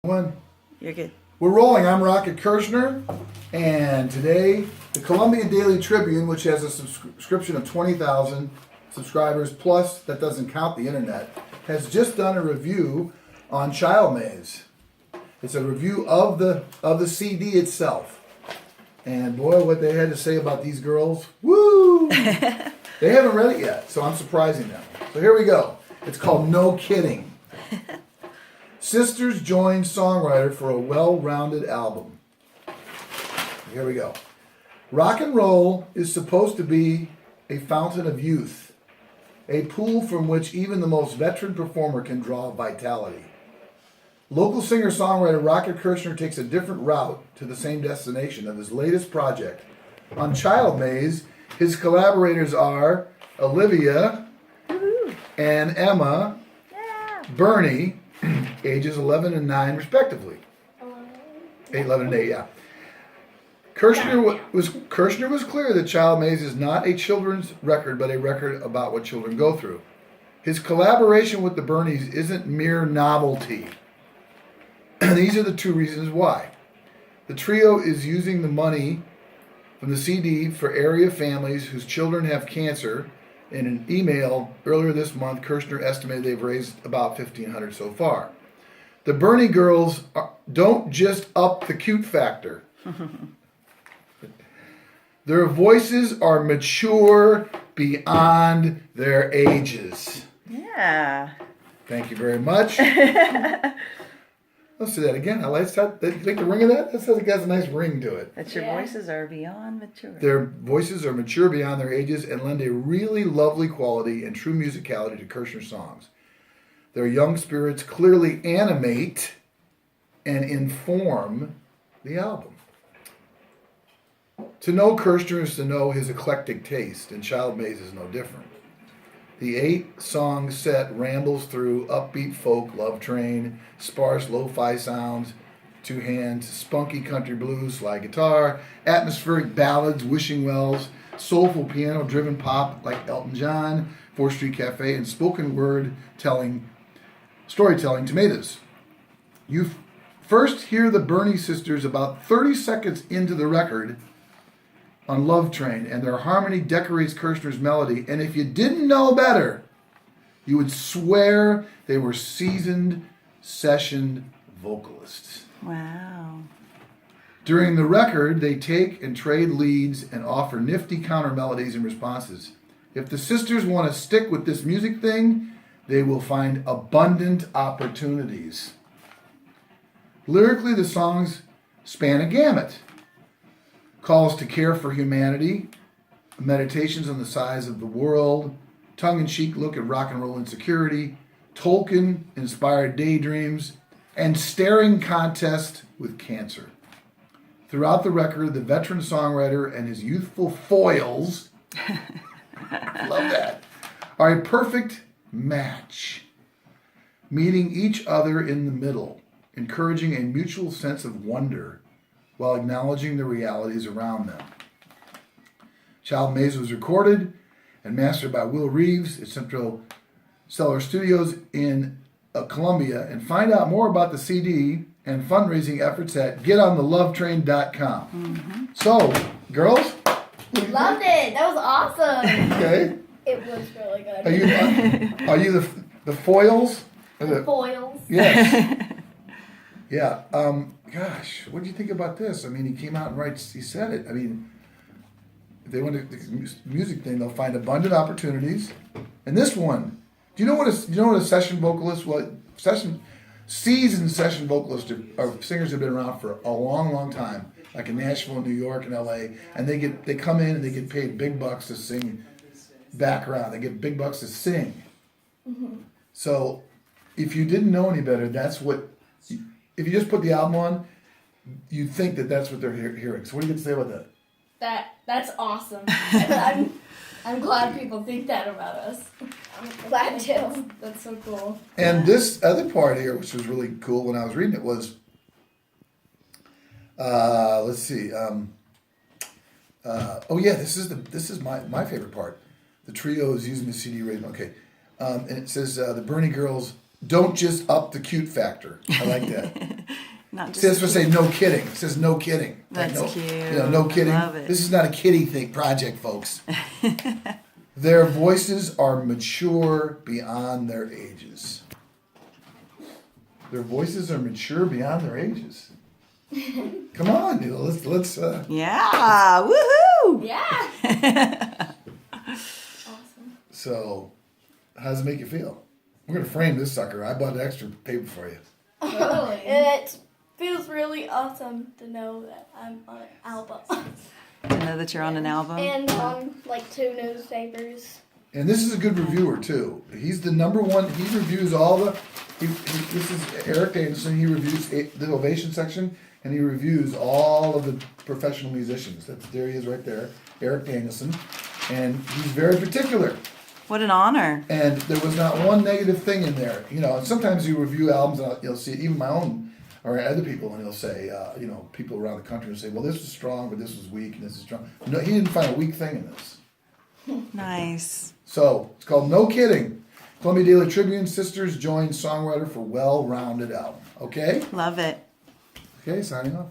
One. You're good. We're rolling. I'm Rocket Kirshner, and today the Columbia Daily Tribune, which has a subscription of 20,000 subscribers plus, that doesn't count the internet, has just done a review on Child Maze. It's a review of the CD itself, and boy, what they had to say about these girls! Woo! They haven't read it yet, so I'm surprising them. So here we go. It's called No Kidding. Sisters join songwriter for a well-rounded album. Here we go. Rock and roll is supposed to be a fountain of youth, a pool from which even the most veteran performer can draw vitality. Local singer-songwriter Rocket Kirshner takes a different route to the same destination of his latest project. On Child Maze, his collaborators are Olivia and Emma, Bernie, ages 11 and 9 respectively. 11 and 8, yeah. Kirshner was clear that Child Maze is not a children's record, but a record about what children go through. His collaboration with the Bernies isn't mere novelty. These are the two reasons why. The trio is using the money from the CD for area families whose children have cancer. In an email earlier this month, Kirshner estimated they've raised about $1,500 so far. The Bernie girls don't just up the cute factor. Their voices are mature beyond their ages. Yeah. Thank you very much. Let's do that again. I like that. You like the ring of that? That sounds like it has a nice ring to it. That your voices are beyond mature. Their voices are mature beyond their ages and lend a really lovely quality and true musicality to Kirshner's songs. Their young spirits clearly animate and inform the album. To know Kirshner is to know his eclectic taste, and Child Maze is no different. The 8-song set rambles through upbeat folk, Love Train, sparse lo-fi sounds, Two Hands, spunky country blues, slide guitar, atmospheric ballads, wishing wells, soulful piano-driven pop like Elton John, 4th Street Cafe, and spoken word storytelling, Tomatoes. You first hear the Bernie sisters about 30 seconds into the record on Love Train, and their harmony decorates Kirshner's melody. And if you didn't know better, you would swear they were seasoned session vocalists. Wow. During the record, they take and trade leads and offer nifty counter melodies and responses. If the sisters want to stick with this music thing, they will find abundant opportunities. Lyrically, the songs span a gamut. Calls to care for humanity, meditations on the size of the world, tongue-in-cheek look at rock and roll insecurity, Tolkien-inspired daydreams, and staring contest with cancer. Throughout the record, the veteran songwriter and his youthful foils, love that, are a perfect match, meeting each other in the middle, encouraging a mutual sense of wonder while acknowledging the realities around them. Child Maze was recorded and mastered by Will Reeves at Central Cellar Studios in Columbia. And find out more about the CD and fundraising efforts at getonthelovetrain.com. Mm-hmm. So, girls? Loved it. That was awesome. Okay. It was really good. Are you the foils? The foils. Yes. Yeah. Gosh, what do you think about this? I mean, he came out and he said it. I mean, if they want to the music thing, they'll find abundant opportunities. And this one, do you know what a session vocalist? Seasoned session vocalists are singers have been around for a long, long time, like in Nashville, New York, and L.A. And they come in and they get paid big bucks to sing background. They get big bucks to sing. Mm-hmm. So, if you didn't know any better, that's what. If you just put the album on, you'd think that that's what they're hearing. So what do you get to say about that? That's awesome. I'm glad people think that about us. I'm glad too. That's so cool. And this other part here, which was really cool when I was reading it, was, let's see. This is my favorite part. The trio is using the CD rating. Okay, and it says the Bernie girls don't just up the cute factor. I like that. Not See, that's just. what I say, no kidding. It says no kidding. Like, That's no, cute. You know, no I kidding. love it. This is not a kiddie thing project, folks. Their voices are mature beyond their ages. Their voices are mature beyond their ages. Come on, you know, let's Yeah. Woohoo! Yeah. Awesome. So, how does it make you feel? We're gonna frame this sucker. I bought extra paper for you. Really? It feels really awesome to know that I'm on an album To know that you're on an album. and on like 2 newspapers. And this is a good reviewer too. He's the number one. He reviews all the. This is Eric Danielson. He reviews the Ovation section, and he reviews all of the professional musicians. There he is right there, Eric Danielson, and he's very particular. What an honor. And there was not one negative thing in there. You know, and sometimes you review albums, and you'll see even my own or other people, and he'll say, you know, people around the country will say, well, this was strong, but this was weak, and this is strong. No, he didn't find a weak thing in this. Nice. So it's called No Kidding. Columbia Daily Tribune Sisters join songwriter for well-rounded album. Okay? Love it. Okay, signing off.